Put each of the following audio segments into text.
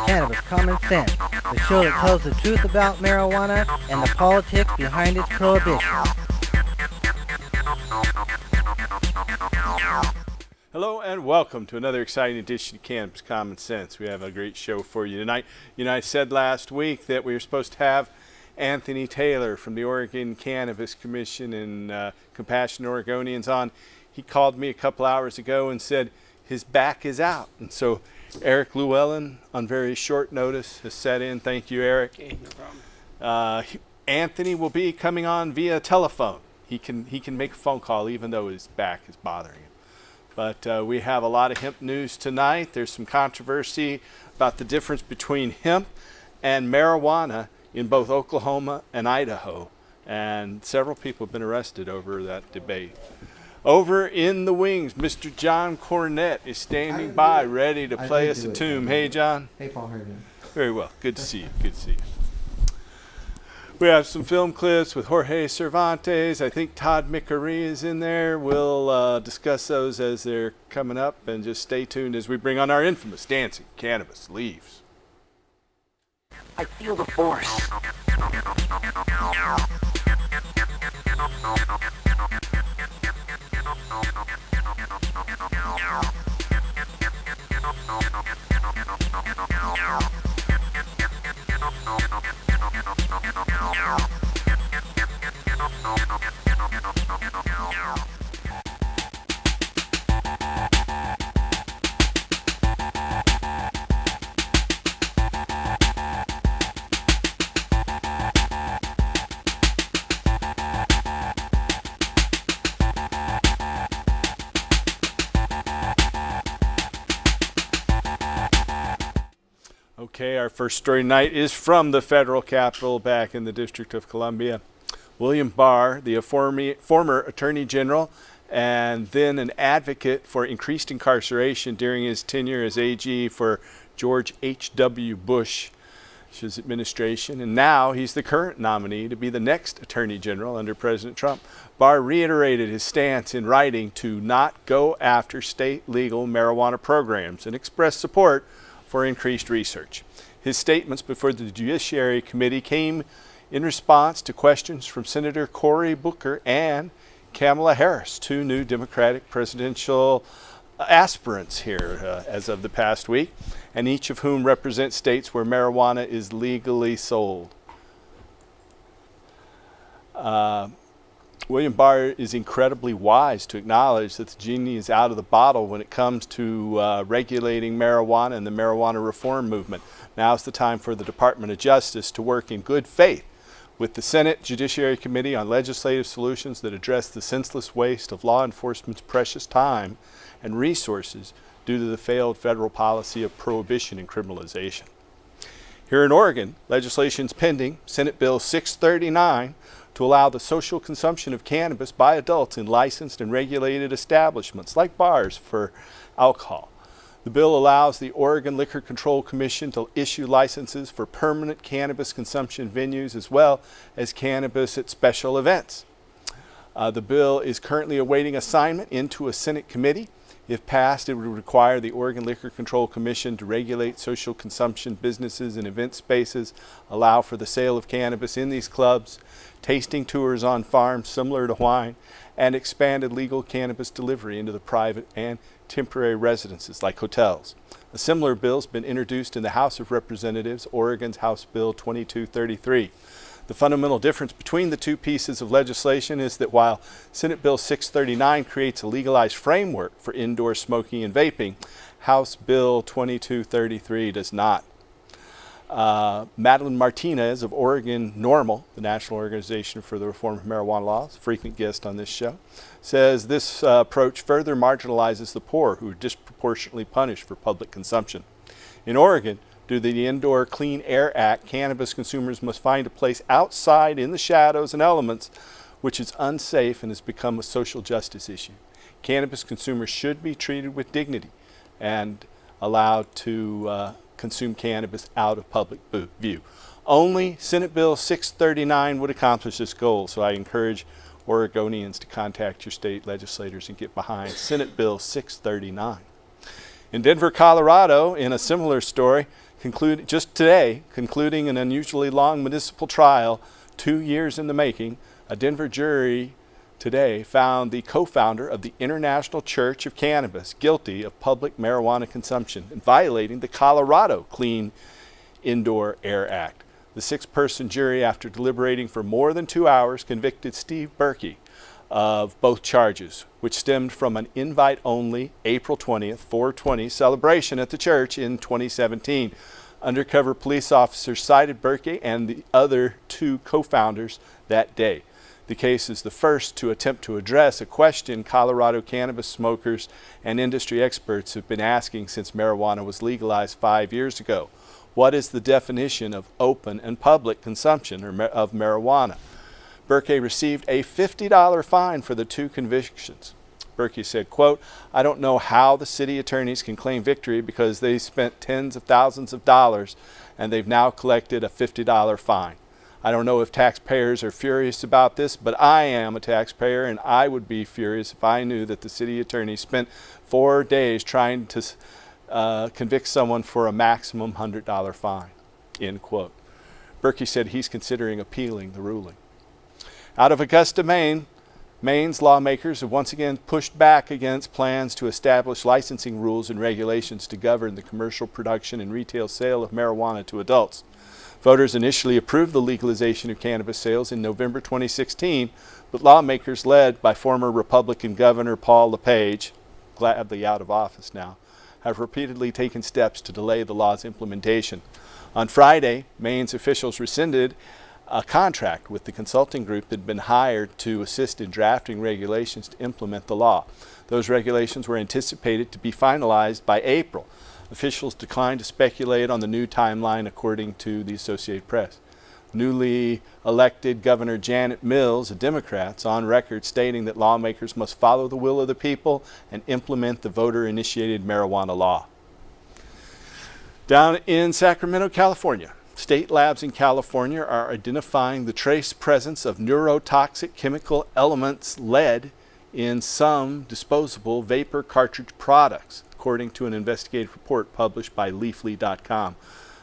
Cannabis Common Sense, the show that tells the truth about marijuana and the politics behind its prohibition. Hello and welcome to another exciting edition of Cannabis Common Sense. We have a great show for you tonight. You know, I said last week that we were supposed to have Anthony Taylor from the Oregon Cannabis Commission and Compassionate Oregonians on. He called me a couple hours ago and said his back is out. And so Eric Llewellyn, on very short notice, has set in. Thank you, Eric. Okay, no problem. Anthony will be coming on via telephone. He can make a phone call even though his back is bothering him. But we have a lot of hemp news tonight. There's some controversy about the difference between hemp and marijuana in both Oklahoma and Idaho. And several people have been arrested over that debate. Over in the wings, Mr. John Cornett is standing by, ready to play us a tune. Hey, John. Hey, Paul. How are you doing? Very well. Good to see you. Good to see you. We have some film clips with Jorge Cervantes. I think Todd McCurry is in there. We'll discuss those as they're coming up, and just stay tuned as we bring on our infamous Dancing Cannabis Leaves. I feel the force. Okay, our first story tonight is from the federal capital back in the District of Columbia. William Barr, the former Attorney General and then an advocate for increased incarceration during his tenure as AG for George H.W. Bush's administration, and now he's the current nominee to be the next Attorney General under President Trump. Barr reiterated his stance in writing to not go after state legal marijuana programs and expressed support for increased research. His statements before the Judiciary Committee came in response to questions from Senator Cory Booker and Kamala Harris, two new Democratic presidential aspirants here as of the past week, and each of whom represent states where marijuana is legally sold. William Barr is incredibly wise to acknowledge that the genie is out of the bottle when it comes to regulating marijuana and the marijuana reform movement. Now's the time for the Department of Justice to work in good faith with the Senate Judiciary Committee on legislative solutions that address the senseless waste of law enforcement's precious time and resources due to the failed federal policy of prohibition and criminalization. Here in Oregon, legislation is pending, Senate Bill 639, to allow the social consumption of cannabis by adults in licensed and regulated establishments like bars for alcohol. The bill allows the Oregon Liquor Control Commission to issue licenses for permanent cannabis consumption venues as well as cannabis at special events. The bill is currently awaiting assignment into a Senate committee. If passed, it would require the Oregon Liquor Control Commission to regulate social consumption businesses and event spaces, allow for the sale of cannabis in these clubs, tasting tours on farms similar to wine, and expanded legal cannabis delivery into the private and temporary residences like hotels. A similar bill has been introduced in the House of Representatives, Oregon's House Bill 2233. The fundamental difference between the two pieces of legislation is that while Senate Bill 639 creates a legalized framework for indoor smoking and vaping, House Bill 2233 does not. Madeline Martinez of Oregon NORML, the National Organization for the Reform of Marijuana Laws, a frequent guest on this show, says this approach further marginalizes the poor who are disproportionately punished for public consumption. In Oregon, due to the Indoor Clean Air Act, cannabis consumers must find a place outside in the shadows and elements, which is unsafe and has become a social justice issue. Cannabis consumers should be treated with dignity and allowed to consume cannabis out of public view. Only Senate Bill 639 would accomplish this goal, so I encourage Oregonians to contact your state legislators and get behind Senate Bill 639. In Denver, Colorado, in a similar story, concluding an unusually long municipal trial, 2 years in the making, a Denver jury today found the co-founder of the International Church of Cannabis guilty of public marijuana consumption and violating the Colorado Clean Indoor Air Act. The 6-person jury, after deliberating for more than 2 hours, convicted Steve Berkey of both charges, which stemmed from an invite-only April 20th, 420 celebration at the church in 2017. Undercover police officers cited Berkey and the other 2 co-founders that day. The case is the first to attempt to address a question Colorado cannabis smokers and industry experts have been asking since marijuana was legalized 5 years ago. What is the definition of open and public consumption of marijuana? Berkey received a $50 fine for the 2 convictions. Berkey said, quote, "I don't know how the city attorneys can claim victory because they spent tens of thousands of dollars and they've now collected a $50 fine. I don't know if taxpayers are furious about this, but I am a taxpayer and I would be furious if I knew that the city attorney spent 4 days trying to convict someone for a maximum $100 fine," end quote. Berkey said he's considering appealing the ruling. Out of Augusta, Maine's lawmakers have once again pushed back against plans to establish licensing rules and regulations to govern the commercial production and retail sale of marijuana to adults. Voters initially approved the legalization of cannabis sales in November 2016, but lawmakers led by former Republican Governor Paul LePage, gladly out of office now, have repeatedly taken steps to delay the law's implementation. On Friday, Maine's officials rescinded a contract with the consulting group that had been hired to assist in drafting regulations to implement the law. Those regulations were anticipated to be finalized by April. Officials declined to speculate on the new timeline, according to the Associated Press. Newly elected Governor Janet Mills, a Democrat, is on record stating that lawmakers must follow the will of the people and implement the voter-initiated marijuana law. Down in Sacramento, California, state labs in California are identifying the trace presence of neurotoxic chemical elements lead in some disposable vapor cartridge products, according to an investigative report published by Leafly.com.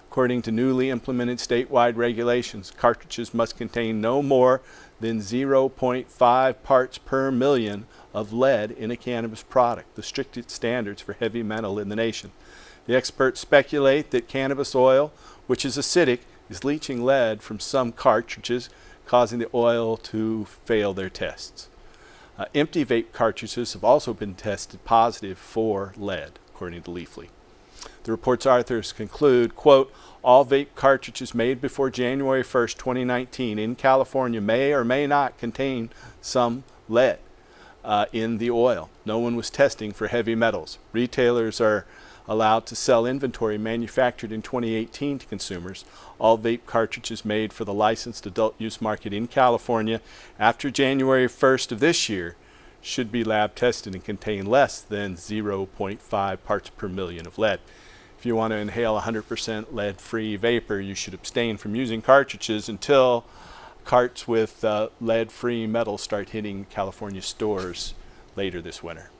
According to newly implemented statewide regulations, cartridges must contain no more than 0.5 parts per million of lead in a cannabis product, the strictest standards for heavy metal in the nation. The experts speculate that cannabis oil, which is acidic, is leaching lead from some cartridges, causing the oil to fail their tests. Empty vape cartridges have also been tested positive for lead, according to Leafly. The report's authors conclude, quote, "All vape cartridges made before January 1st, 2019 in California may or may not contain some lead in the oil. No one was testing for heavy metals. Retailers are allowed to sell inventory manufactured in 2018 to consumers. All vape cartridges made for the licensed adult use market in California after January 1st of this year should be lab tested and contain less than 0.5 parts per million of lead. If you want to inhale 100% lead-free vapor, you should abstain from using cartridges until carts with lead-free metal start hitting California stores later this winter."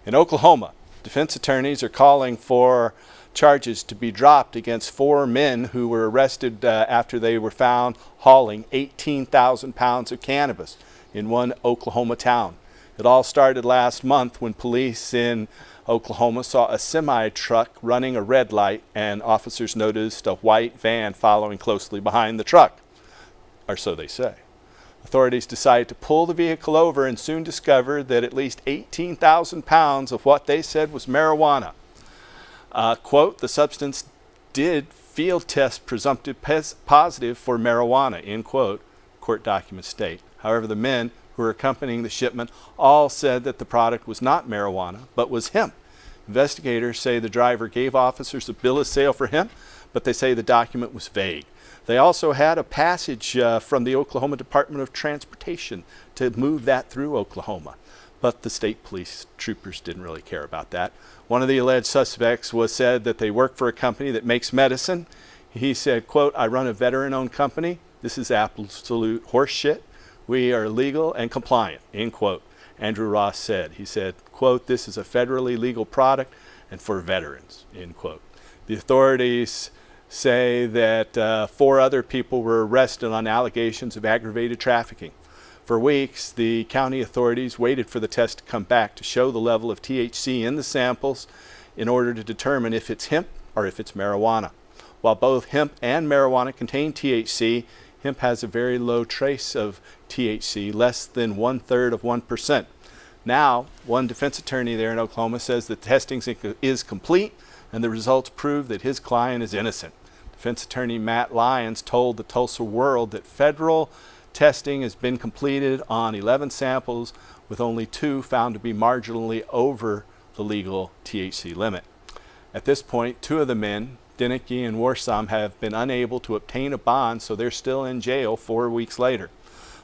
In Oklahoma, defense attorneys are calling for charges to be dropped against 4 men who were arrested after they were found hauling 18,000 pounds of cannabis in one Oklahoma town. It all started last month when police in Oklahoma saw a semi-truck running a red light and officers noticed a white van following closely behind the truck, or so they say. Authorities decided to pull the vehicle over and soon discovered that at least 18,000 pounds of what they said was marijuana. Quote, "The substance did field test presumptive positive for marijuana," end quote, court documents state. However, the men who were accompanying the shipment all said that the product was not marijuana, but was hemp. Investigators say the driver gave officers a bill of sale for hemp, but they say the document was vague. They also had a passage from the Oklahoma Department of Transportation to move that through Oklahoma. But the state police troopers didn't really care about that. One of the alleged suspects was said that they work for a company that makes medicine. He said, quote, "I run a veteran-owned company. This is absolute horse shit. We are legal and compliant," end quote. Andrew Ross said. He said, quote, "This is a federally legal product and for veterans, end quote. The authorities say that 4 other people were arrested on allegations of aggravated trafficking. For weeks, the county authorities waited for the test to come back to show the level of THC in the samples in order to determine if it's hemp or if it's marijuana. While both hemp and marijuana contain THC, hemp has a very low trace of THC, less than 1/3 of 1%. Now, one defense attorney there in Oklahoma says that testing is complete and the results prove that his client is innocent. Defense attorney Matt Lyons told the Tulsa World that federal testing has been completed on 11 samples, with only 2 found to be marginally over the legal THC limit. At this point, 2 of the men, Denicky and Warsam, have been unable to obtain a bond, so they're still in jail 4 weeks later.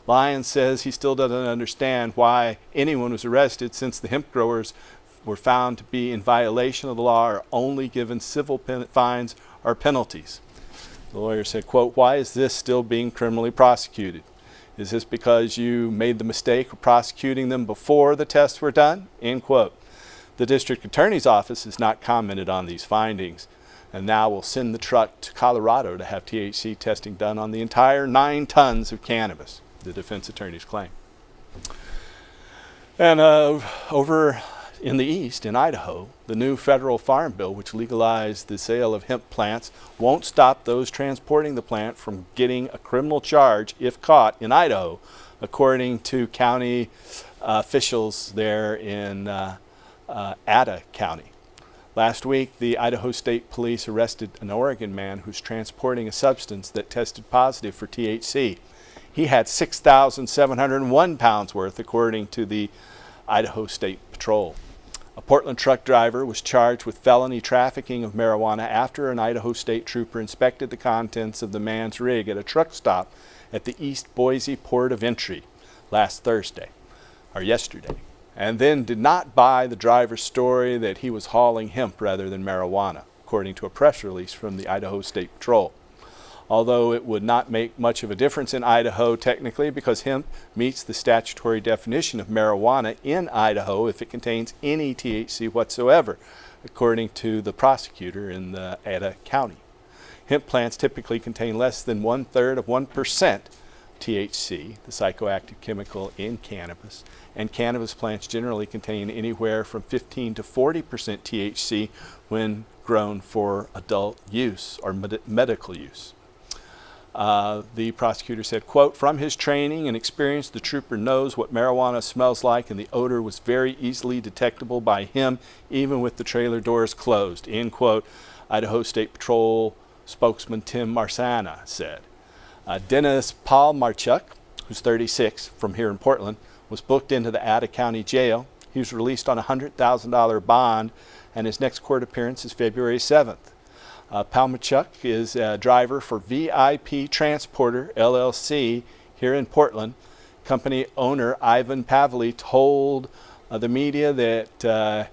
Lyons says he still doesn't understand why anyone was arrested, since the hemp growers were found to be in violation of the law or only given civil fines or penalties. The lawyer said, quote, "Why is this still being criminally prosecuted? Is this because you made the mistake of prosecuting them before the tests were done?" End quote. The district attorney's office has not commented on these findings, and now will send the truck to Colorado to have THC testing done on the entire 9 tons of cannabis, the defense attorneys claim. And over in the east, in Idaho, the new federal farm bill, which legalized the sale of hemp plants, won't stop those transporting the plant from getting a criminal charge if caught in Idaho, according to county officials there in Ada County. Last week, the Idaho State Police arrested an Oregon man who's transporting a substance that tested positive for THC. He had 6,701 pounds worth, according to the Idaho State Patrol. A Portland truck driver was charged with felony trafficking of marijuana after an Idaho State trooper inspected the contents of the man's rig at a truck stop at the East Boise Port of Entry yesterday, and then did not buy the driver's story that he was hauling hemp rather than marijuana, according to a press release from the Idaho State Patrol. Although it would not make much of a difference in Idaho technically, because hemp meets the statutory definition of marijuana in Idaho if it contains any THC whatsoever, according to the prosecutor in the Ada County. Hemp plants typically contain less than 1/3 of 1% THC, the psychoactive chemical in cannabis, and cannabis plants generally contain anywhere from 15 to 40% THC when grown for adult use or medical use. The prosecutor said, quote, "From his training and experience, the trooper knows what marijuana smells like, and the odor was very easily detectable by him, even with the trailer doors closed," end quote, Idaho State Patrol spokesman Tim Marsana said. Dennis Palmarchuk, who's 36, from here in Portland, was booked into the Ada County Jail. He was released on a $100,000 bond, and his next court appearance is February 7th. Palmarchuk is a driver for VIP Transporter, LLC, here in Portland. Company owner Ivan Pavley told the media that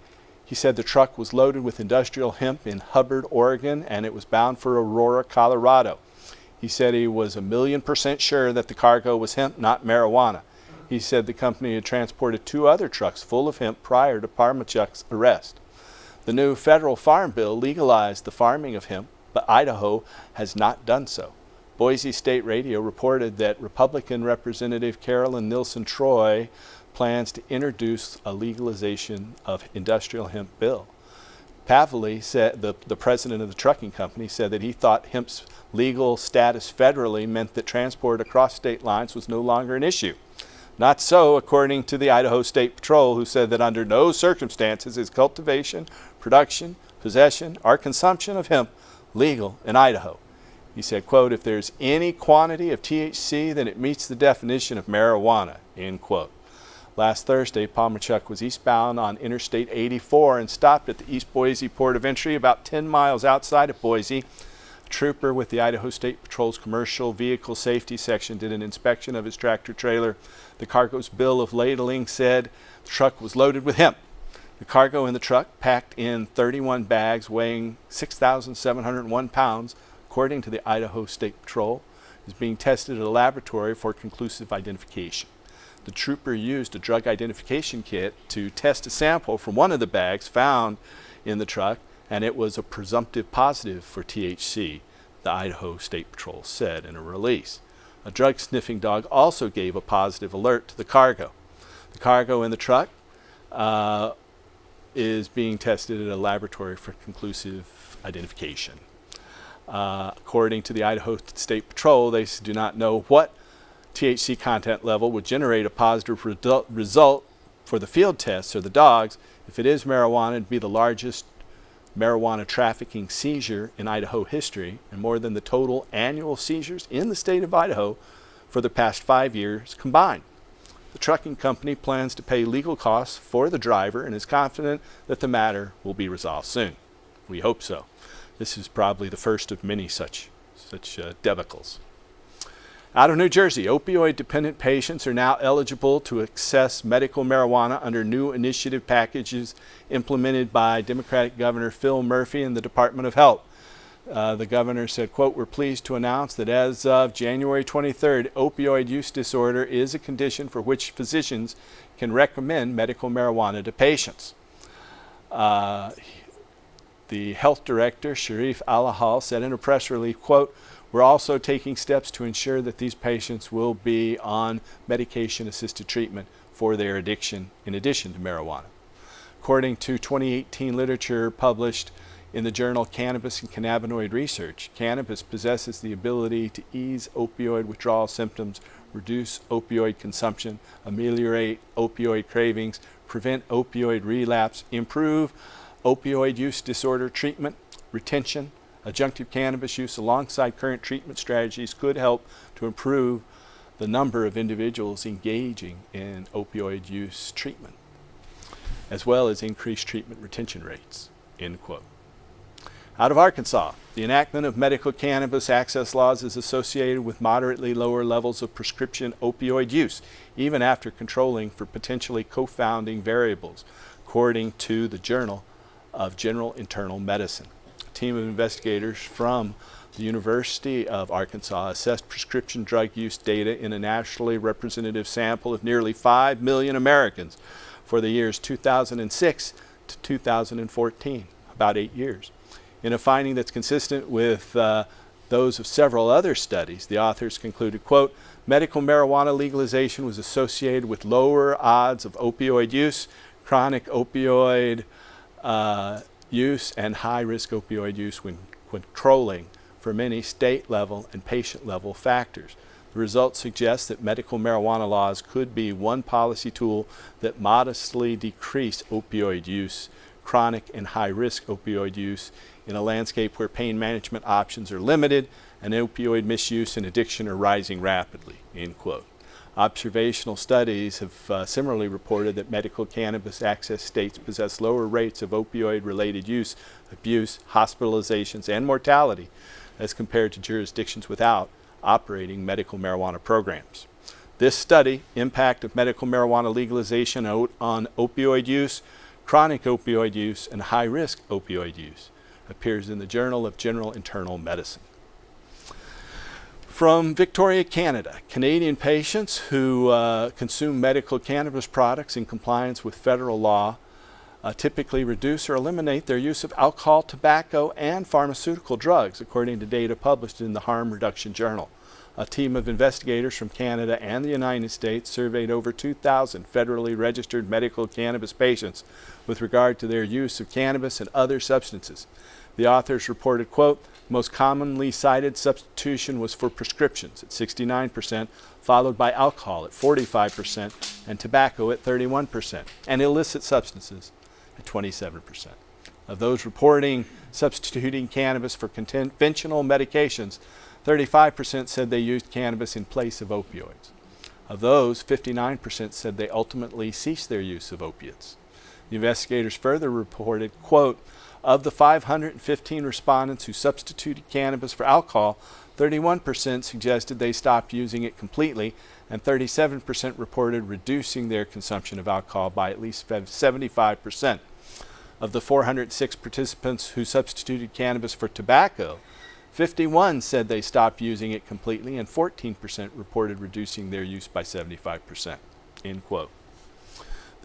he said the truck was loaded with industrial hemp in Hubbard, Oregon, and it was bound for Aurora, Colorado. He said he was 1,000,000% sure that the cargo was hemp, not marijuana. He said the company had transported 2 other trucks full of hemp prior to Palmarchuk's arrest. The new federal farm bill legalized the farming of hemp, but Idaho has not done so. Boise State Radio reported that Republican Representative Carolyn Nielsen Troy plans to introduce a legalization of industrial hemp bill. Pavley said, the president of the trucking company, said that he thought hemp's legal status federally meant that transport across state lines was no longer an issue. Not so, according to the Idaho State Patrol, who said that under no circumstances is cultivation, production, possession, or consumption of hemp legal in Idaho. He said, quote, "If there's any quantity of THC, then it meets the definition of marijuana," end quote. Last Thursday, Palmarchuk was eastbound on Interstate 84 and stopped at the East Boise Port of Entry, about 10 miles outside of Boise. A trooper with the Idaho State Patrol's Commercial Vehicle Safety Section did an inspection of his tractor trailer. The cargo's bill of ladling said the truck was loaded with hemp. The cargo in the truck, packed in 31 bags weighing 6,701 pounds, according to the Idaho State Patrol, is being tested at a laboratory for conclusive identification. The trooper used a drug identification kit to test a sample from one of the bags found in the truck, and it was a presumptive positive for THC, the Idaho State Patrol said in a release. A drug sniffing dog also gave a positive alert to the cargo. The cargo in the truck is being tested at a laboratory for conclusive identification. According to the Idaho State Patrol, they do not know what THC content level would generate a positive result for the field tests or the dogs. If it is marijuana, it'd be the largest marijuana trafficking seizure in Idaho history, and more than the total annual seizures in the state of Idaho for the past 5 years combined. The trucking company plans to pay legal costs for the driver and is confident that the matter will be resolved soon. We hope so. This is probably the first of many such debacles. Out of New Jersey, opioid-dependent patients are now eligible to access medical marijuana under new initiative packages implemented by Democratic Governor Phil Murphy and the Department of Health. The governor said, quote, "We're pleased to announce that as of January 23rd, opioid use disorder is a condition for which physicians can recommend medical marijuana to patients." The health director, Sharif Alahal, said in a press release, quote, "We're also taking steps to ensure that these patients will be on medication-assisted treatment for their addiction in addition to marijuana." According to 2018 literature published in the journal Cannabis and Cannabinoid Research, cannabis possesses the ability to ease opioid withdrawal symptoms, reduce opioid consumption, ameliorate opioid cravings, prevent opioid relapse, improve opioid use disorder treatment, retention. Adjunctive cannabis use alongside current treatment strategies could help to improve the number of individuals engaging in opioid use treatment, as well as increase treatment retention rates, end quote. Out of Arkansas, the enactment of medical cannabis access laws is associated with moderately lower levels of prescription opioid use, even after controlling for potentially confounding variables, according to the Journal of General Internal Medicine. A team of investigators from the University of Arkansas assessed prescription drug use data in a nationally representative sample of nearly 5 million Americans for the years 2006 to 2014, about 8 years. In a finding that's consistent with those of several other studies, the authors concluded, quote, "Medical marijuana legalization was associated with lower odds of opioid use, chronic opioid use, and high-risk opioid use when controlling for many state-level and patient-level factors. The results suggest that medical marijuana laws could be one policy tool that modestly decrease opioid use, chronic and high-risk opioid use, in a landscape where pain management options are limited and opioid misuse and addiction are rising rapidly," end quote. Observational studies have similarly reported that medical cannabis access states possess lower rates of opioid-related use, abuse, hospitalizations, and mortality as compared to jurisdictions without operating medical marijuana programs. This study, Impact of Medical Marijuana Legalization on Opioid Use, Chronic Opioid Use, and High-Risk Opioid Use, appears in the Journal of General Internal Medicine. From Victoria, Canada, Canadian patients who consume medical cannabis products in compliance with federal law typically reduce or eliminate their use of alcohol, tobacco, and pharmaceutical drugs, according to data published in the Harm Reduction Journal. A team of investigators from Canada and the United States surveyed over 2,000 federally registered medical cannabis patients with regard to their use of cannabis and other substances. The authors reported, quote, "Most commonly cited substitution was for prescriptions at 69%, followed by alcohol at 45%, and tobacco at 31%, and illicit substances at 27%. Of those reporting substituting cannabis for conventional medications, 35% said they used cannabis in place of opioids. Of those, 59% said they ultimately ceased their use of opiates." The investigators further reported, quote, "Of the 515 respondents who substituted cannabis for alcohol, 31% suggested they stopped using it completely, and 37% reported reducing their consumption of alcohol by at least 75%. Of the 406 participants who substituted cannabis for tobacco, 51 said they stopped using it completely, and 14% reported reducing their use by 75%, end quote.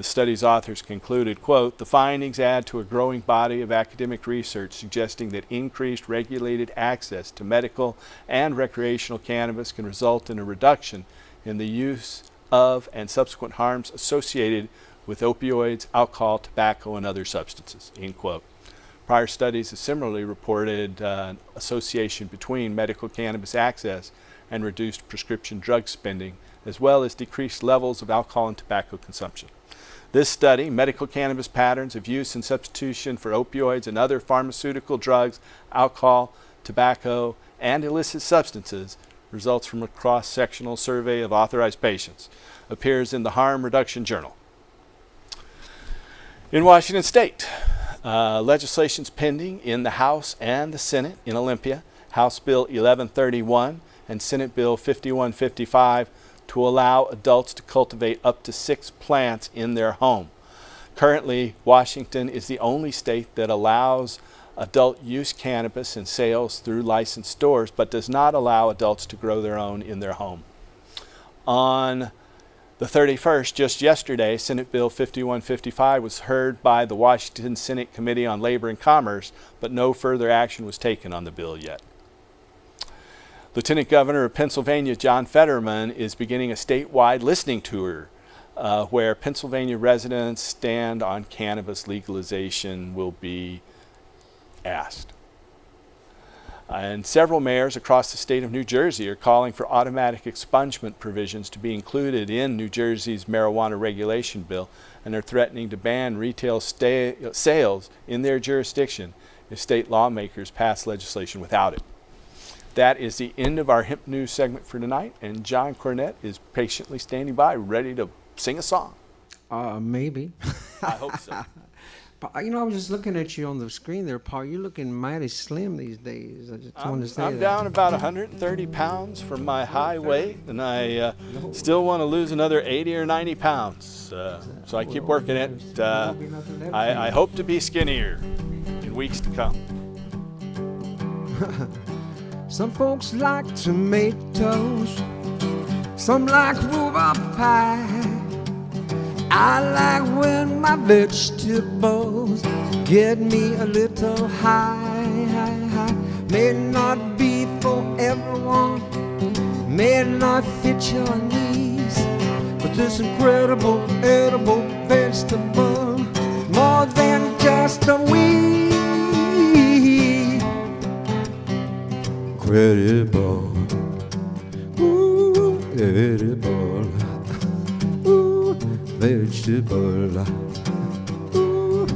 The study's authors concluded, quote, "The findings add to a growing body of academic research suggesting that increased regulated access to medical and recreational cannabis can result in a reduction in the use of and subsequent harms associated with opioids, alcohol, tobacco, and other substances," end quote. Prior studies have similarly reported an association between medical cannabis access and reduced prescription drug spending, as well as decreased levels of alcohol and tobacco consumption. This study, Medical Cannabis Patterns of Use and Substitution for Opioids and Other Pharmaceutical Drugs, Alcohol, Tobacco, and Illicit Substances, results from a cross-sectional survey of authorized patients, appears in the Harm Reduction Journal. In Washington State, legislation's pending in the House and the Senate in Olympia, House Bill 1131 and Senate Bill 5155, to allow adults to cultivate up to 6 plants in their home. Currently, Washington is the only state that allows adult use cannabis and sales through licensed stores, but does not allow adults to grow their own in their home. On the 31st, just yesterday, Senate Bill 5155 was heard by the Washington Senate Committee on Labor and Commerce, but no further action was taken on the bill yet. Lieutenant Governor of Pennsylvania, John Fetterman, is beginning a statewide listening tour where Pennsylvania residents' stand on cannabis legalization will be asked. And several mayors across the state of New Jersey are calling for automatic expungement provisions to be included in New Jersey's marijuana regulation bill, and are threatening to ban retail sales in their jurisdiction if state lawmakers pass legislation without it. That is the end of our Hemp News segment for tonight, and John Cornett is patiently standing by, ready to sing a song. Maybe. I hope so. You know, I was just looking at you on the screen there, Paul. You're looking mighty slim these days. I just wanted to say I'm that. down about 130 pounds from my high weight, and I still want to lose another 80 or 90 pounds. So I keep working it. I hope to be skinnier in weeks to come. Some folks like tomatoes, some like rhubarb pie. I like when my vegetables get me a little high. May not be for everyone, may not fit your needs, but this incredible edible vegetable, more than just a weed. Incredible, ooh, edible, ooh, vegetable, ooh.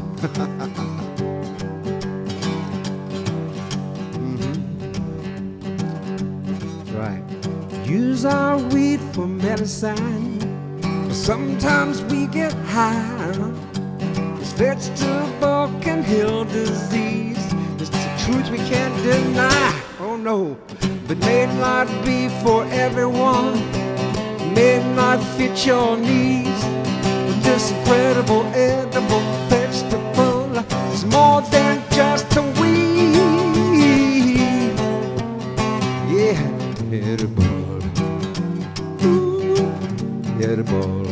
Right. Use our weed for medicine, but sometimes we get high. This vegetable can heal disease. It's the truth we can't deny. Oh no, but may not be for everyone, may not fit your needs. But this incredible edible vegetable is more than just a weed. Yeah, edible, ooh, edible,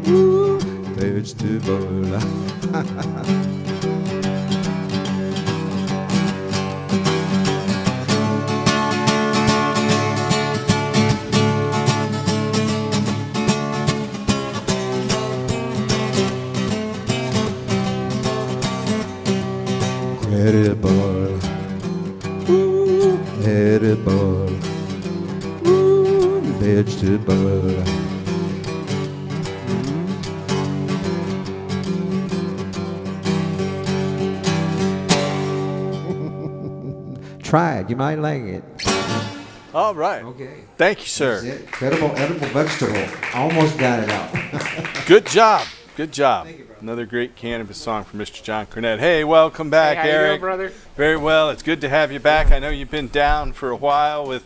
ooh, vegetable. Edible, ooh, edible, ooh, vegetable. Try it, you might like it. All right. Okay. Thank you, sir. That's it. Incredible edible vegetable. Almost got it out. Good job. Good job. Thank you, brother. Another great cannabis song from Mr. John Cornett. Hey, welcome back, Hey, how Eric. you doing, brother? Very well. It's good to have you back. I know you've been down for a while with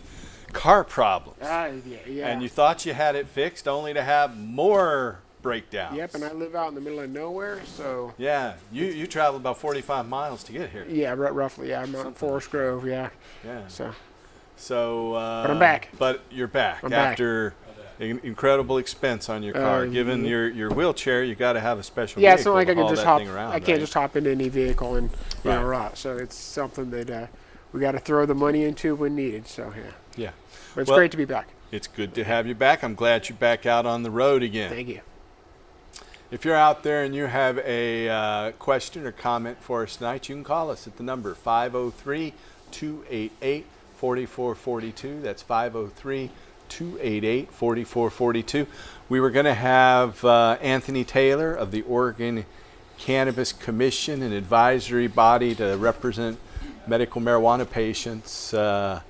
car problems. Yeah. And you thought you had it fixed, only to have more breakdowns. Yep, and I live out in the middle of nowhere, so. Yeah, you traveled about 45 miles to get here. Yeah, roughly. Yeah, I'm out in Forest Grove. Yeah. Yeah. So. So. But I'm back. But you're back I'm back. after. incredible expense on your car. Given your wheelchair, you got to have a special Yeah, it's vehicle not like to I can haul just that hop. thing around. I can't right? just hop into any vehicle and Right. route. So it's something that we got to throw the money into when needed. So yeah, Yeah. but it's Well, great to be back. It's good to have you back. I'm glad you're back out on the road again. Thank you. If you're out there and you have a question or comment for us tonight, you can call us at the number 503-288-4442. That's 503-288-4442. We were going to have Anthony Taylor of the Oregon Cannabis Commission, an advisory body to represent medical marijuana patients. We're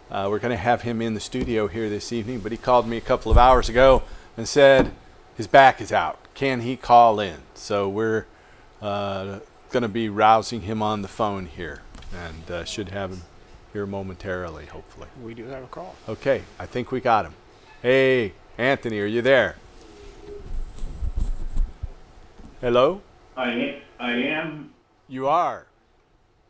going to have him in the studio here this evening, but he called me a couple of hours ago and said his back is out. Can he call in? So we're going to be rousing him on the phone here, and should have him here momentarily, hopefully. We do have a call. Okay, I think we got him. Hey, Anthony, are you there? Hello? I am. You are.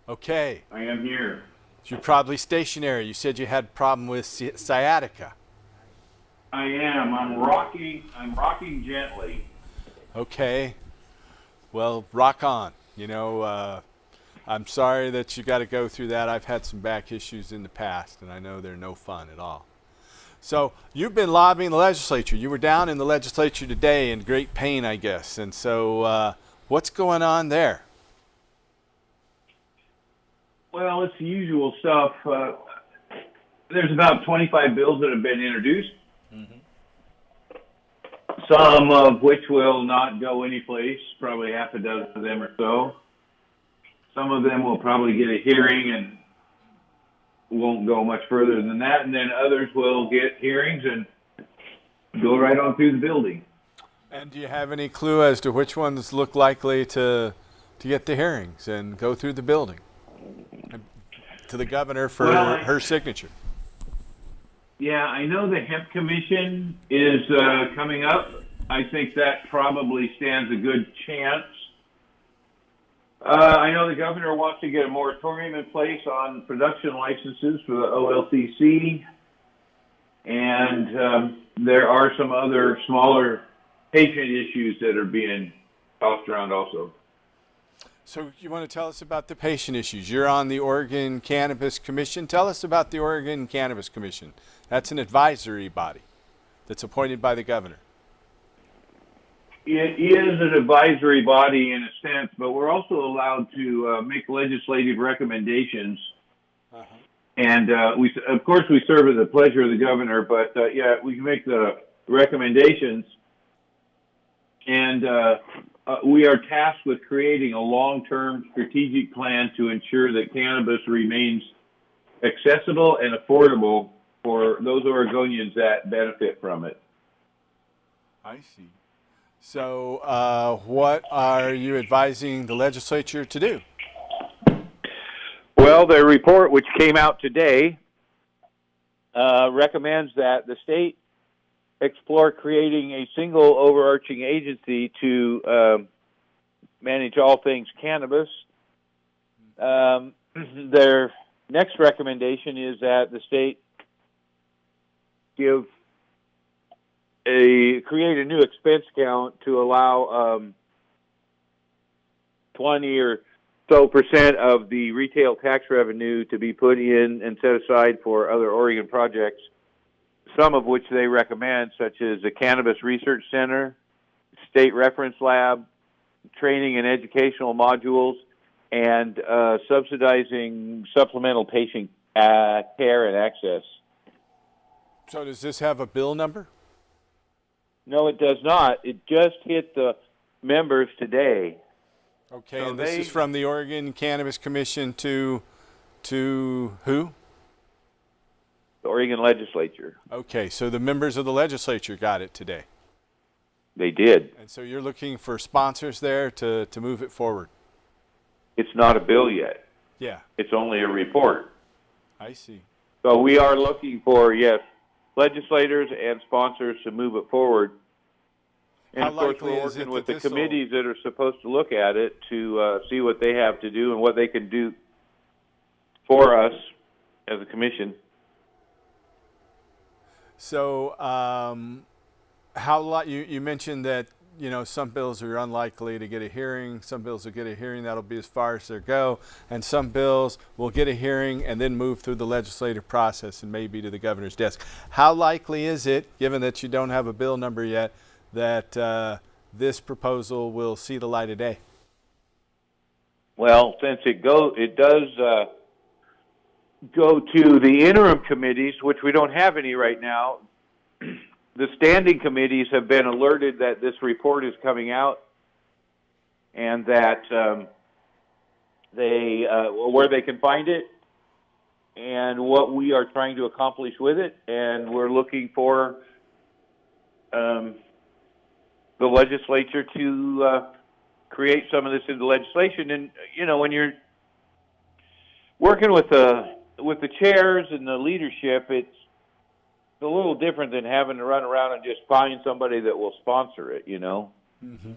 Okay. I am here. You're probably stationary. You said you had a problem with sciatica. I am. I'm rocking gently. Okay. Well, rock on. You know, I'm sorry that you got to go through that. I've had some back issues in the past, and I know they're no fun at all. So you've been lobbying the legislature. You were down in the legislature today in great pain, I guess. And so what's going on there? Well, it's the usual stuff. There's about 25 bills that have been introduced. Some of which will not go anyplace, probably half a dozen of them or so. Some of them will probably get a hearing and won't go much further than that, and then others will get hearings and go right on through the building. And do you have any clue as to which ones look likely to get the hearings and go through the building? And to the governor for her signature. Yeah, I know the Hemp Commission is coming up. I think that probably stands a good chance. I know the governor wants to get a moratorium in place on production licenses for the OLCC. And there are some other smaller patient issues that are being tossed around also. So you want to tell us about the patient issues. You're on the Oregon Cannabis Commission. Tell us about the Oregon Cannabis Commission. That's an advisory body that's appointed by the governor. It is an advisory body in a sense, but we're also allowed to make legislative recommendations. And of course, we serve at the pleasure of the governor, but yeah, we can make the recommendations. And we are tasked with creating a long-term strategic plan to ensure that cannabis remains accessible and affordable for those Oregonians that benefit from it. I see. So what are you advising the legislature to do? Well, the report, which came out today, recommends that the state explore creating a single overarching agency to manage all things cannabis. Their next recommendation is that the state create a new expense account to allow 20 or so % of the retail tax revenue to be put in and set aside for other Oregon projects, some of which they recommend, such as the Cannabis Research Center, State Reference Lab, training and educational modules, and subsidizing supplemental patient care and access. So does this have a bill number? No, it does not. It just hit the members today. Okay, So and this is from the Oregon Cannabis Commission to who? The Oregon legislature. Okay, so the members of the legislature got it today. They did. And so you're looking for sponsors there to move it forward. It's not a bill yet. Yeah, It's only a report. I see. So we are looking for, yes, legislators and sponsors to move it forward. And How of course, likely we're is it working with that the this'll- committees that are supposed to look at it to see what they have to do and what they can do for us as a commission. So you mentioned that some bills are unlikely to get a hearing. Some bills will get a hearing. That'll be as far as they go. And some bills will get a hearing and then move through the legislative process and maybe to the governor's desk. How likely is it, given that you don't have a bill number yet, that this proposal will see the light of day? Well, since it does go to the interim committees, which we don't have any right now. The standing committees have been alerted that this report is coming out, and that where they can find it, and what we are trying to accomplish with it, and we're looking for the legislature to create some of this into legislation. And when you're working with the chairs and the leadership, it's a little different than having to run around and just find somebody that will sponsor it, Mm-hmm. Mm-hmm.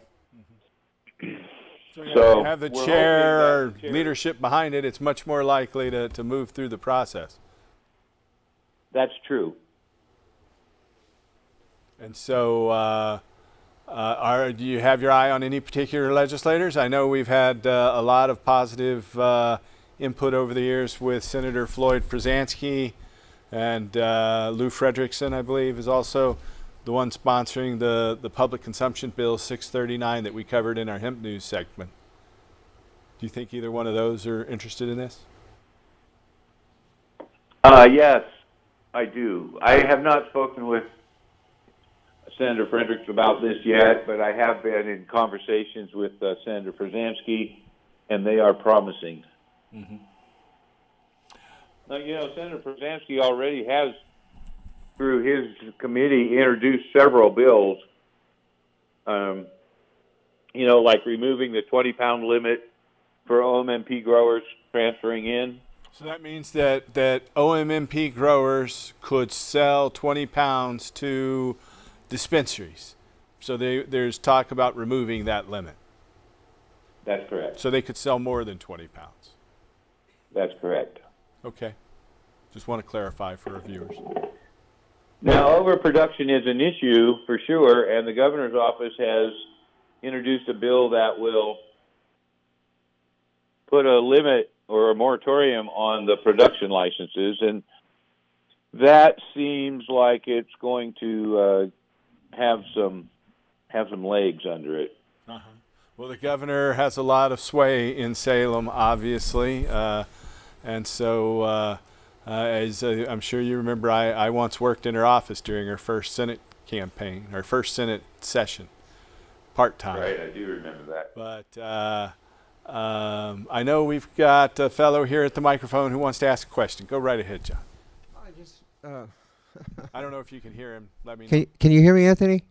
So you have the chair or leadership behind it, it's much more likely to move through the process. That's true. And so do you have your eye on any particular legislators? I know we've had a lot of positive input over the years with Senator Floyd Przansky, and Lou Fredrickson, I believe, is also the one sponsoring the public consumption bill 639 that we covered in our hemp news segment. Do you think either one of those are interested in this? Yes, I do. I have not spoken with Senator Fredericks about this yet, but I have been in conversations with Senator Przansky, and they are promising. Mm-hmm. Now, Senator Przansky already has, through his committee, introduced several bills, like removing the 20-pound limit for OMMP growers transferring in. So that means that OMMP growers could sell 20 pounds to dispensaries. So there's talk about removing that limit. That's correct. So they could sell more than 20 pounds. That's correct. Okay. Just want to clarify for our viewers. Now, overproduction is an issue for sure, and the governor's office has introduced a bill that will put a limit or a moratorium on the production licenses, and that seems like it's going to have some legs under it. Uh-huh. Well, the governor has a lot of sway in Salem, obviously, and so as I'm sure you remember, I once worked in her office during her first Senate campaign, her first Senate session, part-time. Right, I do remember that. But I know we've got a fellow here at the microphone who wants to ask a question. Go right ahead, John. I don't know if you can hear him. Let me know. Can you hear me, Anthony?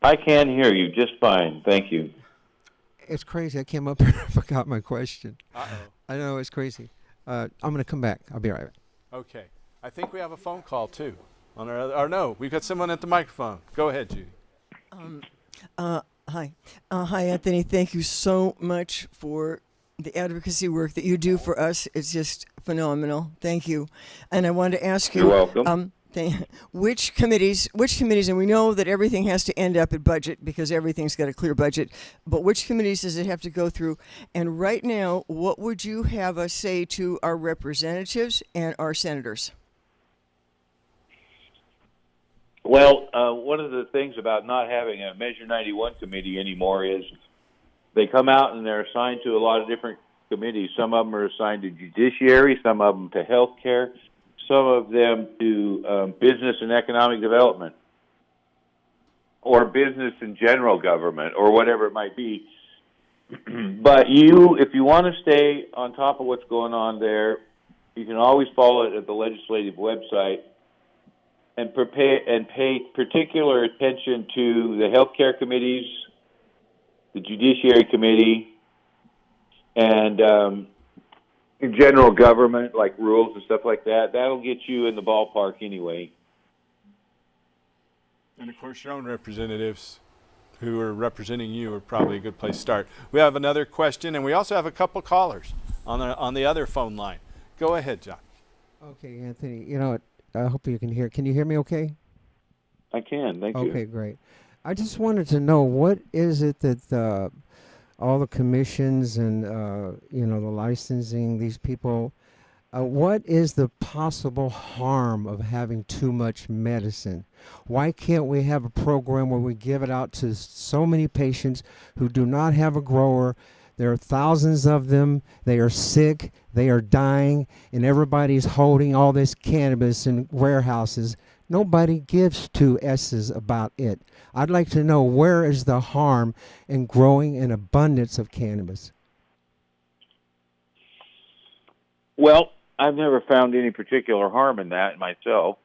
I can hear you just fine. Thank you. It's crazy. I came up here and I forgot my question. Uh-oh. I know, it's crazy. I'm going to come back. I'll be right back. Okay. I think we have a phone call, too. On our other, or no, we've got someone at the microphone. Go ahead, Judy. Hi. Hi, Anthony. Thank you so much for the advocacy work that you do for us. It's just phenomenal. Thank you. And I wanted to ask you... You're welcome. Which committees, and we know that everything has to end up at budget because everything's got a clear budget, but which committees does it have to go through? And right now, what would you have us say to our representatives and our senators? Well, one of the things about not having a Measure 91 committee anymore is they come out and they're assigned to a lot of different committees. Some of them are assigned to judiciary, some of them to healthcare, some of them to business and economic development, or business and general government, or whatever it might be. But if you want to stay on top of what's going on there, you can always follow it at the legislative website and pay particular attention to the healthcare committees, the judiciary committee, and general government, like rules and stuff like that. That'll get you in the ballpark anyway. And of course, your own representatives who are representing you are probably a good place to start. We have another question, and we also have a couple callers on the other phone line. Go ahead, John. Okay, Anthony. You know, I hope you can hear. Can you hear me okay? I can. Thank you. Okay, great. I just wanted to know, what is it that all the commissions and the licensing, these people, what is the possible harm of having too much medicine? Why can't we have a program where we give it out to so many patients who do not have a grower? There are thousands of them. They are sick. They are dying, and everybody's holding all this cannabis in warehouses. Nobody gives two S's about it. I'd like to know, where is the harm in growing an abundance of cannabis? Well, I've never found any particular harm in that myself.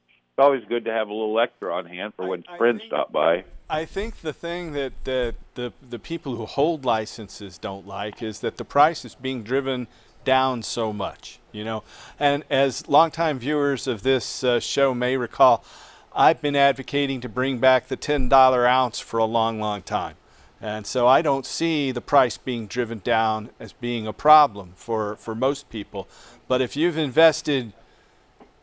It's always good to have a little extra on hand for when friends stop by. I think the thing that the people who hold licenses don't like is that the price is being driven down so much, And as longtime viewers of this show may recall, I've been advocating to bring back the $10 ounce for a long, long time. And so I don't see the price being driven down as being a problem for most people. But if you've invested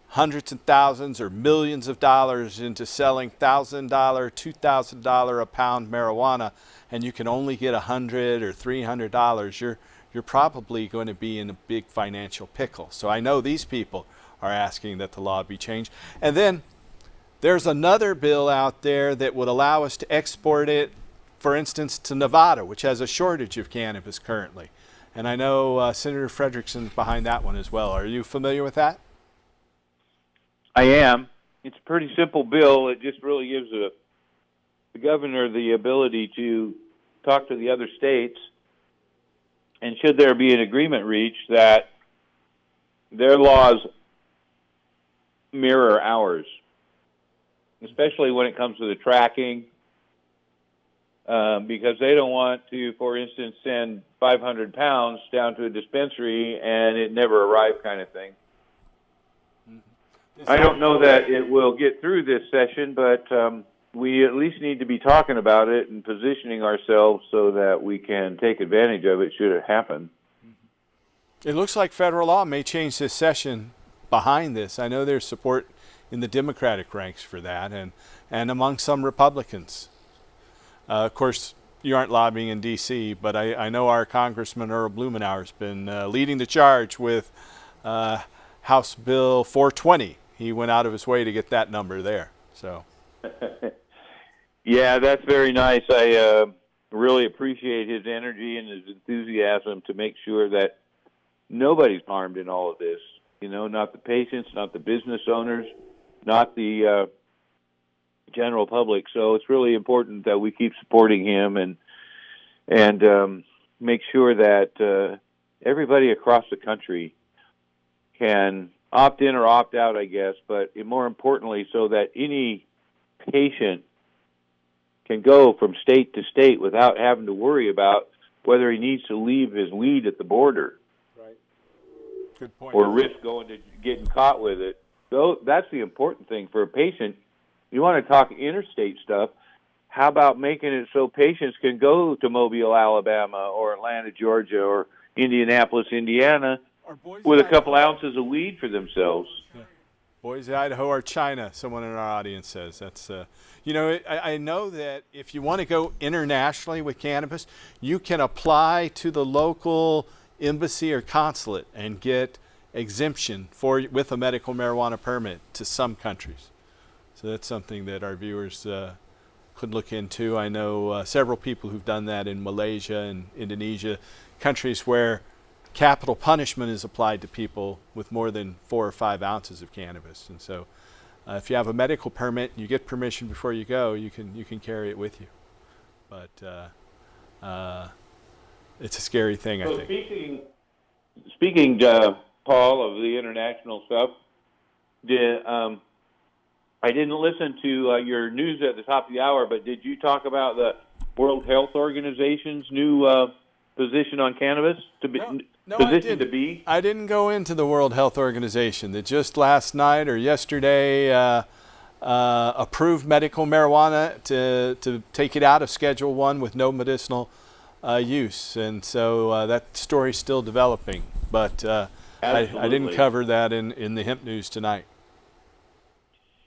hundreds and thousands or millions of dollars into selling $1,000, $2,000 a pound marijuana, and you can only get $100 or $300, you're probably going to be in a big financial pickle. So I know these people are asking that the law be changed. And then there's another bill out there that would allow us to export it, for instance, to Nevada, which has a shortage of cannabis currently. And I know Senator Frederickson's behind that one as well. Are you familiar with that? I am. It's a pretty simple bill. It just really gives the governor the ability to talk to the other states, and should there be an agreement reached that their laws mirror ours, especially when it comes to the tracking, because they don't want to, for instance, send 500 pounds down to a dispensary and it never arrive kind of thing. I don't know that it will get through this session, but we at least need to be talking about it and positioning ourselves so that we can take advantage of it should it happen. It looks like federal law may change this session behind this. I know there's support in the Democratic ranks for that, and among some Republicans. Of course, you aren't lobbying in D.C., but I know our Congressman Earl Blumenauer has been leading the charge with House Bill 420. He went out of his way to get that number there. So, yeah, that's very nice. I really appreciate his energy and his enthusiasm to make sure that nobody's harmed in all of this. Not the patients, not the business owners, not the general public. So it's really important that we keep supporting him and make sure that everybody across the country can opt in or opt out, I guess, but more importantly, so that any patient can go from state to state without having to worry about whether he needs to leave his weed at the border. Right. Good point. Or risk going to getting caught with it. So that's the important thing for a patient. You want to talk interstate stuff. How about making it so patients can go to Mobile, Alabama, or Atlanta, Georgia, or Indianapolis, Indiana, with a couple ounces of weed for themselves? Yeah. Boise, Idaho, or China, someone in our audience says. That's, I know that if you want to go internationally with cannabis, you can apply to the local embassy or consulate and get exemption with a medical marijuana permit to some countries. So that's something that our viewers could look into. I know several people who've done that in Malaysia and Indonesia, countries where capital punishment is applied to people with more than 4 or 5 ounces of cannabis. And so if you have a medical permit and you get permission before you go, you can carry it with you. But it's a scary thing, I think. Speaking, Paul, of the international stuff, I didn't listen to your news at the top of the hour, but did you talk about the World Health Organization's new position on cannabis? No, I didn't go into the World Health Organization. That just last night or yesterday approved medical marijuana to take it out of Schedule 1 with no medicinal use. And so that story's still developing. But I didn't cover that in the hemp news tonight.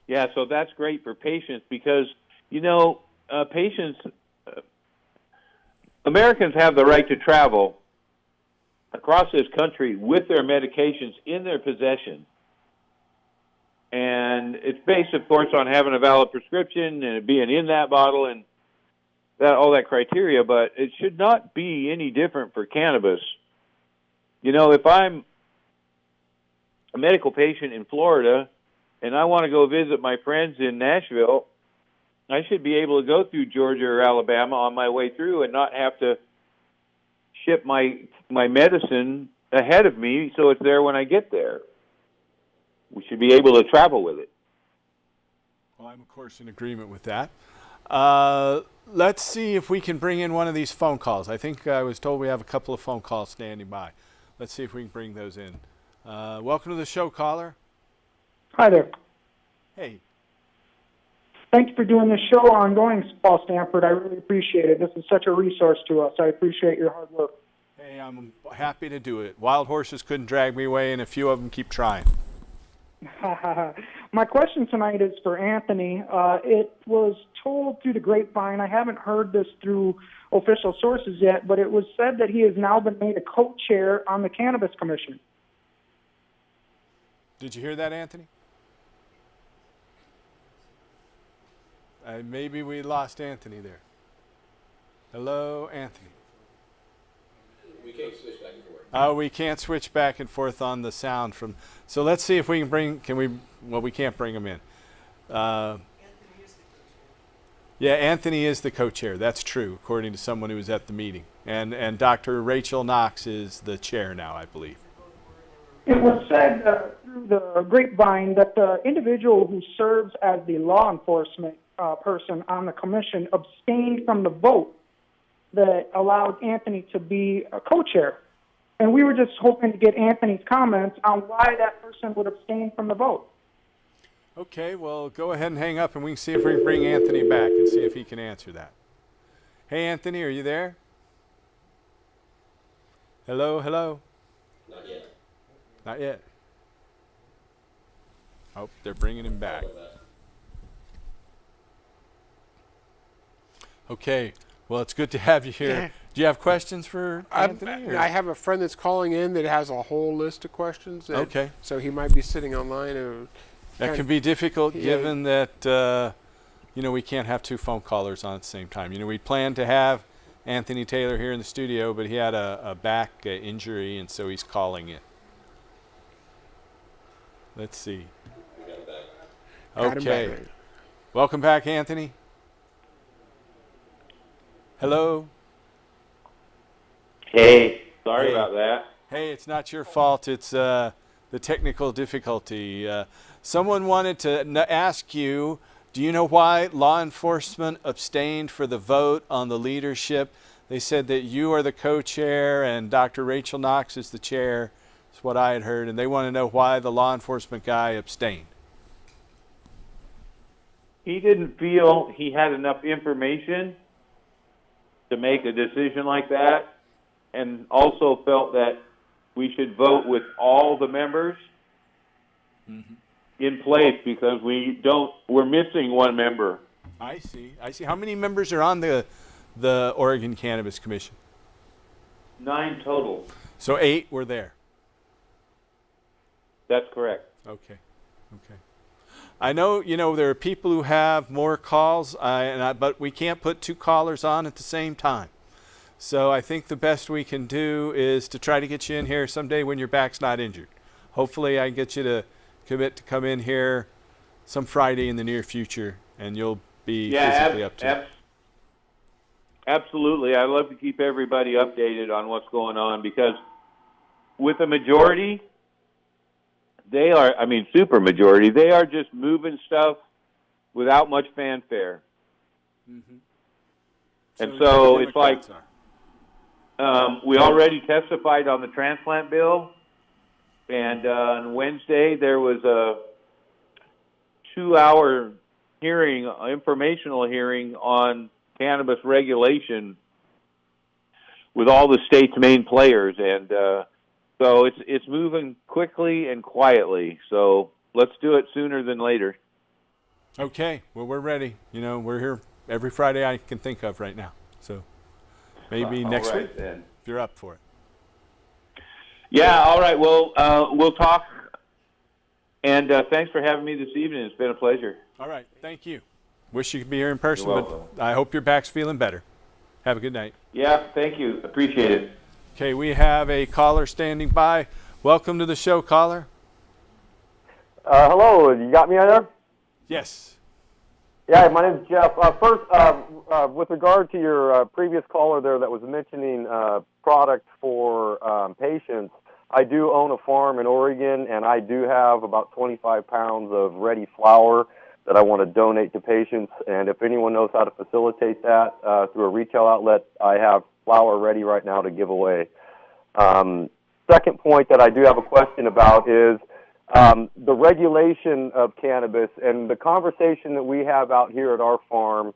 Yeah, so that's great for patients because, patients, Americans have the right to travel across this country with their medications in their possession. And it's based, of course, on having a valid prescription and it being in that bottle and all that criteria, but it should not be any different for cannabis. If I'm a medical patient in Florida and I want to go visit my friends in Nashville, I should be able to go through Georgia or Alabama on my way through and not have to ship my medicine ahead of me so it's there when I get there. We should be able to travel with it. Well, I'm, of course, in agreement with that. Let's see if we can bring in one of these phone calls. I think I was told we have a couple of phone calls standing by. Let's see if we can bring those in. Welcome to the show, caller. Hi there. Hey. Thank you for doing this show ongoing, Paul Stanford. I really appreciate it. This is such a resource to us. I appreciate your hard work. Hey, I'm happy to do it. Wild horses couldn't drag me away, and a few of them keep trying. My question tonight is for Anthony. It was told through the grapevine, I haven't heard this through official sources yet, but it was said that he has now been made a co-chair on the Cannabis Commission. Did you hear that, Anthony? Maybe we lost Anthony there. Hello, Anthony. We can't switch back and forth. Oh, we can't switch back and forth on the sound from. So let's see if we can bring. Well, we can't bring him in. Yeah, Anthony is the co-chair. That's true, according to someone who was at the meeting. And Dr. Rachel Knox is the chair now, I believe. It was said through the grapevine that the individual who serves as the law enforcement person on the commission abstained from the vote that allowed Anthony to be a co-chair. And we were just hoping to get Anthony's comments on why that person would abstain from the vote. Okay, well, go ahead and hang up, and we can see if we can bring Anthony back and see if he can answer that. Hey, Anthony, are you there? Hello, hello? Not yet. Not yet. Oh, they're bringing him back. Okay, well, it's good to have you here. Do you have questions for Anthony? I have a friend that's calling in that has a whole list of questions. Okay. So he might be sitting online. That can be difficult given that, we can't have two phone callers on at the same time. We planned to have Anthony Taylor here in the studio, but he had a back injury, and so he's calling in. Let's see. Got him Okay. back. Welcome back, Anthony. Hello. Hey, sorry about that. Hey, it's not your fault. It's the technical difficulty. Someone wanted to ask you, do you know why law enforcement abstained for the vote on the leadership? They said that you are the co-chair and Dr. Rachel Knox is the chair. That's what I had heard. And they want to know why the law enforcement guy abstained. He didn't feel he had enough information to make a decision like that, and also felt that we should vote with all the members in place because we're missing one member. I see. How many members are on the Oregon Cannabis Commission? 9 total. So 8 were there. That's correct. Okay. I know, there are people who have more calls, but we can't put 2 callers on at the same time. So I think the best we can do is to try to get you in here someday when your back's not injured. Hopefully I can get you to commit to come in here some Friday in the near future, and you'll be physically up to it. Absolutely. I love to keep everybody updated on what's going on because with the majority, super majority, they are just moving stuff without much fanfare. Mm-hmm. And so it's like we already testified on the transplant bill, and on Wednesday there was a 2-hour hearing, informational hearing on cannabis regulation with all the state's main players, and so it's moving quickly and quietly. So let's do it sooner than later. Okay, well, we're ready. You know, we're here every Friday I can think of right now. So maybe All next right, week, then. if you're up for it. Yeah, all right. Well, we'll talk. And thanks for having me this evening. It's been a pleasure. All right, thank you. Wish you could be here in person, You're but welcome. I hope your back's feeling better. Have a good night. Yeah, thank you. Appreciate it. Okay, we have a caller standing by. Welcome to the show, caller. Hello, you got me on there? Yes. Yeah, my name's Jeff. First, with regard to your previous caller there that was mentioning product for patients, I do own a farm in Oregon, and I do have about 25 pounds of ready flour that I want to donate to patients. And if anyone knows how to facilitate that through a retail outlet, I have flour ready right now to give away. Second point that I do have a question about is the regulation of cannabis, and the conversation that we have out here at our farm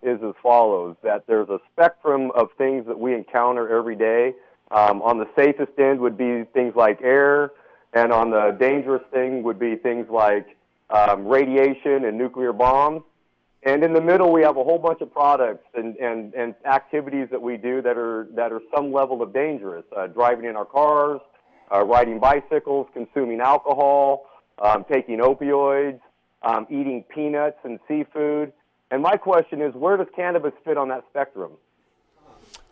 is as follows, that there's a spectrum of things that we encounter every day. On the safest end would be things like air, and on the dangerous thing would be things like radiation and nuclear bombs. And in the middle, we have a whole bunch of products and activities that we do that are some level of dangerous, driving in our cars, riding bicycles, consuming alcohol, taking opioids, eating peanuts and seafood. And my question is, where does cannabis fit on that spectrum?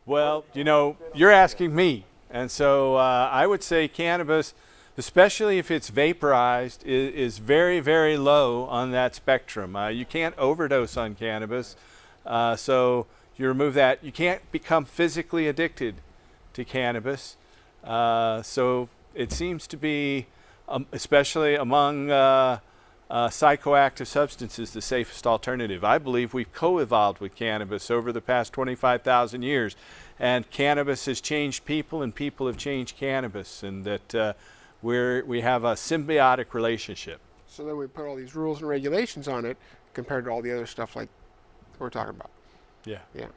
Well, you know, you're asking me. And so I would say cannabis, especially if it's vaporized, is very, very low on that spectrum. You can't overdose on cannabis. So you remove that. You can't become physically addicted to cannabis. So it seems to be, especially among psychoactive substances, the safest alternative. I believe we've co-evolved with cannabis over the past 25,000 years, and cannabis has changed people, and people have changed cannabis, and that we have a symbiotic relationship. So then we put all these rules and regulations on it compared to all the other stuff like we're talking about. Yeah. Yeah.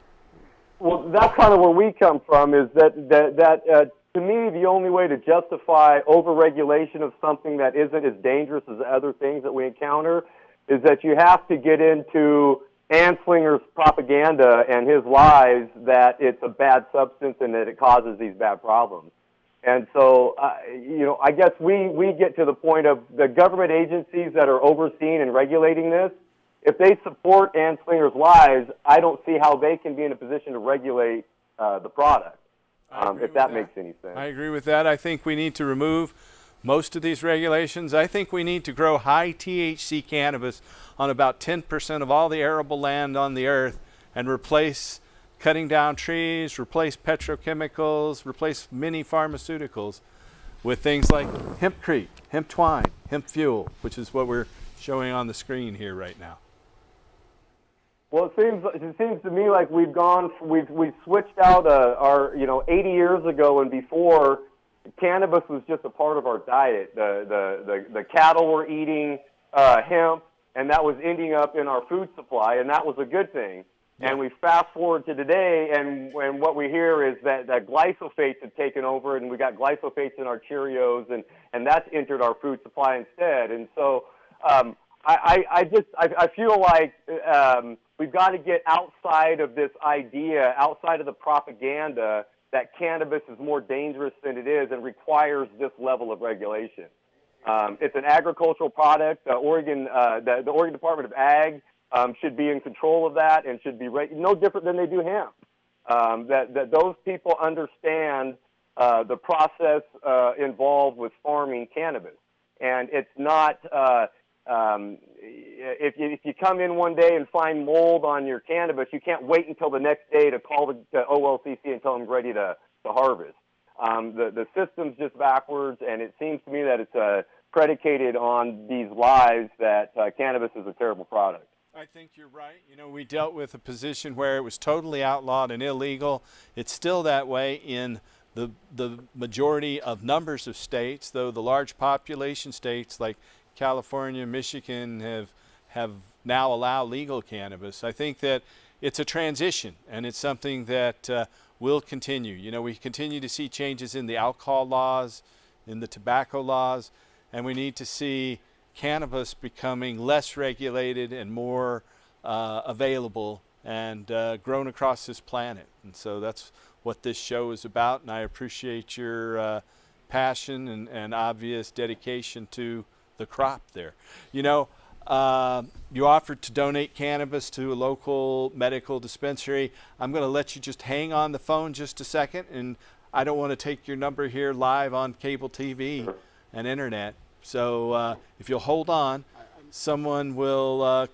Well, that's kind of where we come from, is that to me, the only way to justify overregulation of something that isn't as dangerous as other things that we encounter is that you have to get into Anslinger's propaganda and his lies that it's a bad substance and that it causes these bad problems. And so, I guess we get to the point of the government agencies that are overseeing and regulating this. If they support Anslinger's lies, I don't see how they can be in a position to regulate the product, if that makes any sense. I agree with that. I think we need to remove most of these regulations. I think we need to grow high THC cannabis on about 10% of all the arable land on the earth and replace cutting down trees, replace petrochemicals, replace many pharmaceuticals with things like hempcrete, hemp twine, hemp fuel, which is what we're showing on the screen here right now. Well, it seems to me like we've switched out our 80 years ago and before, cannabis was just a part of our diet. The cattle were eating hemp, and that was ending up in our food supply, and that was a good thing. Yeah. And we fast forward to today, and what we hear is that glyphosate have taken over, and we got glyphosates in our Cheerios, and that's entered our food supply instead. And so I feel like we've got to get outside of this idea, outside of the propaganda that cannabis is more dangerous than it is and requires this level of regulation. It's an agricultural product. The Oregon Department of Ag should be in control of that and should be no different than they do hemp. That those people understand the process involved with farming cannabis, and it's not. If you come in one day and find mold on your cannabis, you can't wait until the next day to call the OLCC and tell them ready to harvest. The system's just backwards, and it seems to me that it's predicated on these lies that cannabis is a terrible product. I think you're right. You know, we dealt with a position where it was totally outlawed and illegal. It's still that way in the majority of numbers of states, though the large population states like California, Michigan have now allowed legal cannabis. I think that it's a transition, and it's something that will continue. You know, we continue to see changes in the alcohol laws, in the tobacco laws, and we need to see cannabis becoming less regulated and more available and grown across this planet. And so that's what this show is about, and I appreciate your passion and obvious dedication to the crop there. You know, you offered to donate cannabis to a local medical dispensary. I'm going to let you just hang on the phone just a second, and I don't want to take your number here live on cable TV and internet. So if you'll hold on, someone will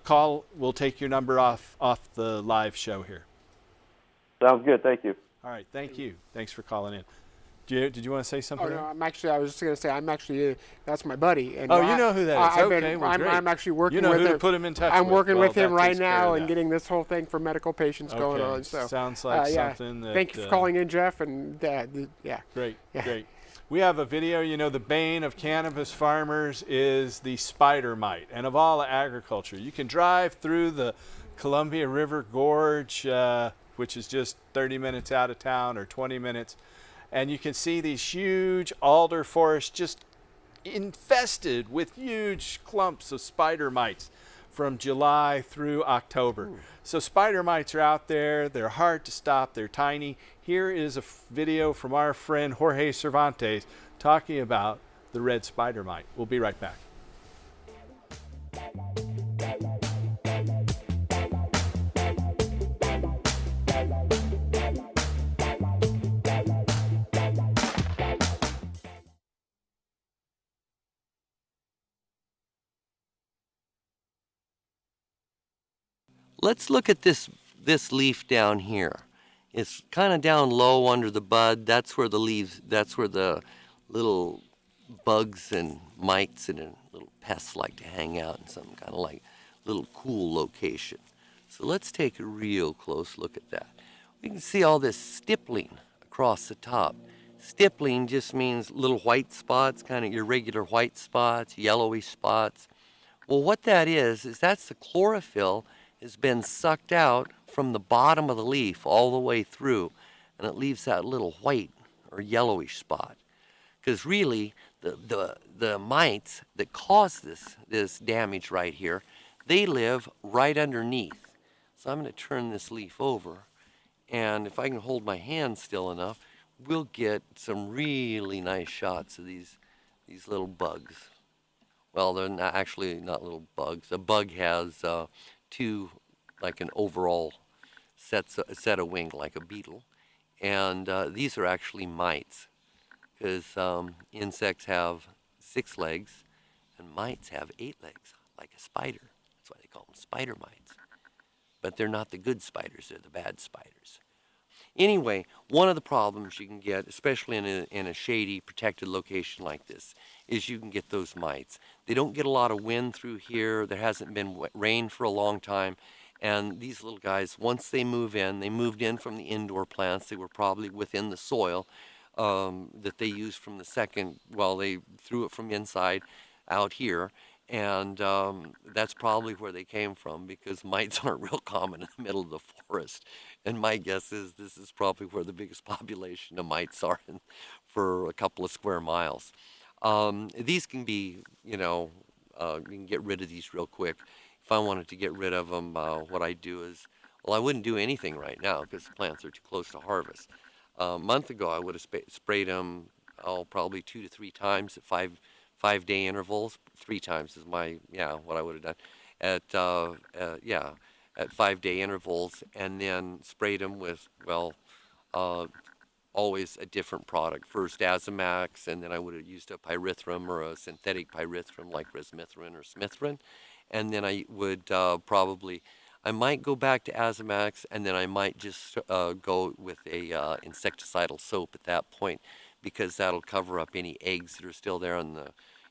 we'll take your number off the live show here. Sounds good. Thank you. All right, thank you. Thanks for calling in. Did you want to say something? Oh, no, I was just going to say, that's my buddy. And you know who that is. Okay, well, great. I'm actually working with him. You know who to him. put him in touch I'm with. working Well, with him right now and that. getting this whole thing for medical patients going on. So sounds like something that... Thank you for calling in, Jeff. And yeah. Great, great. We have a video. You know, the bane of cannabis farmers is the spider mite, and of all agriculture. You can drive through the Columbia River Gorge, which is just 30 minutes out of town or 20 minutes, and you can see these huge alder forests just infested with huge clumps of spider mites from July through October. Ooh. So spider mites are out there. They're hard to stop. They're tiny. Here is a video from our friend Jorge Cervantes talking about the red spider mite. We'll be right back. Let's look at this leaf down here. It's kind of down low under the bud. That's where the leaves, that's where the little bugs and mites and little pests like to hang out in some kind of like little cool location. So let's take a real close look at that. We can see all this stippling across the top. Stippling just means little white spots, kind of irregular white spots, yellowy spots. Well, what that is that's the chlorophyll has been sucked out from the bottom of the leaf all the way through, and it leaves that little white or yellowish spot. Because really, the mites that cause this damage right here, they live right underneath. So I'm going to turn this leaf over, and if I can hold my hand still enough, we'll get some really nice shots of these little bugs. Well, they're not, actually not little bugs. A bug has two, like an overall set of wing, like a beetle, and these are actually mites, because insects have 6 legs and mites have 8 legs, like a spider. That's why they call them spider mites. But they're not the good spiders, they're the bad spiders. Anyway, one of the problems you can get, especially in a shady, protected location like this, is you can get those mites. They don't get a lot of wind through here. There hasn't been rain for a long time. And these little guys, once they move in, they moved in from the indoor plants. They were probably within the soil that they used from the second, well, they threw it from inside out here. And that's probably where they came from, because mites aren't real common in the middle of the forest. And my guess is this is probably where the biggest population of mites are for a couple of square miles. These can be, you can get rid of these real quick. If I wanted to get rid of them, what I do is, well, I wouldn't do anything right now because the plants are too close to harvest. A month ago, I would have sprayed them, probably 2 to 3 times at 5-day intervals. 3 times is what I would have done at 5-day intervals, and then sprayed them with, always a different product. First Azamax, and then I would have used a pyrethrum or a synthetic pyrethrum like resmethrin or smithrin, and then I would I might go back to Azamax, and then I might just go with a insecticidal soap at that point, because that'll cover up any eggs that are still there on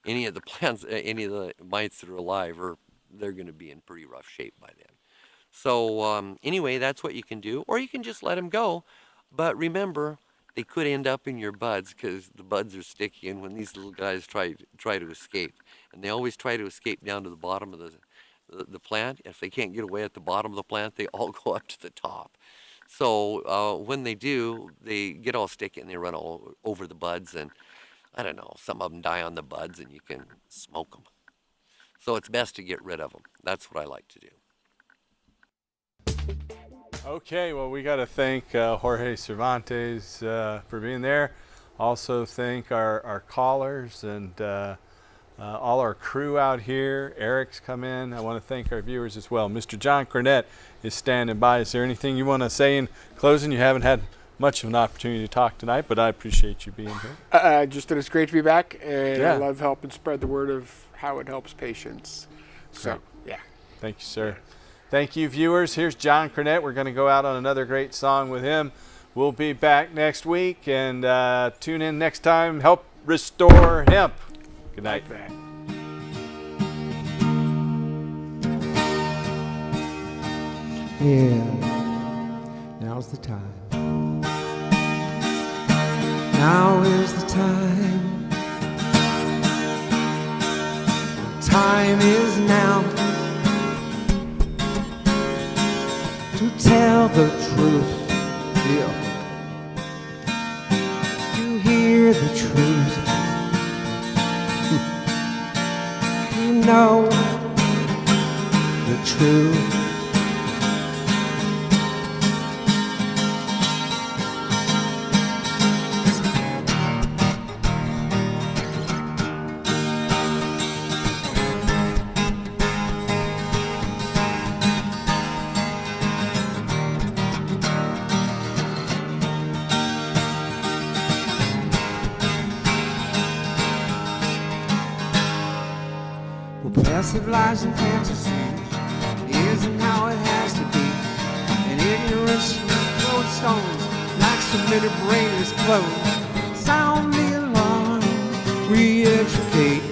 any of the plants, any of the mites that are alive, or they're going to be in pretty rough shape by then. So anyway, that's what you can do, or you can just let them go. But remember, they could end up in your buds, because the buds are sticky, and when these little guys try to escape, and they always try to escape down to the bottom of the plant. If they can't get away at the bottom of the plant, they all go up to the top. So when they do, they get all sticky and they run all over the buds, and I don't know, some of them die on the buds and you can smoke them. So it's best to get rid of them. That's what I like to do. Okay, well, we got to thank Jorge Cervantes for being there. Also thank our callers and all our crew out here. Eric's come in. I want to thank our viewers as well. Mr. John Cornett is standing by. Is there anything you want to say in closing? You haven't had much of an opportunity to talk tonight, but I appreciate you being here. Just that it's great to be back, and Yeah. I love helping spread the word of how it helps patients. So, Right. yeah. Thank you, sir. Thank you, viewers. Here's John Cornett. We're going to go out on another great song with him. We'll be back next week, and tune in next time. Help restore hemp. Good night. Like that. Yeah, now's the time. Now is the time. Time is now to tell the truth. Yeah. You hear the truth. You know the truth. Passive lies and fantasies isn't how it has to be. And ignorance throwing stones like cemented brainless clothes. Sound the alarm, re-educate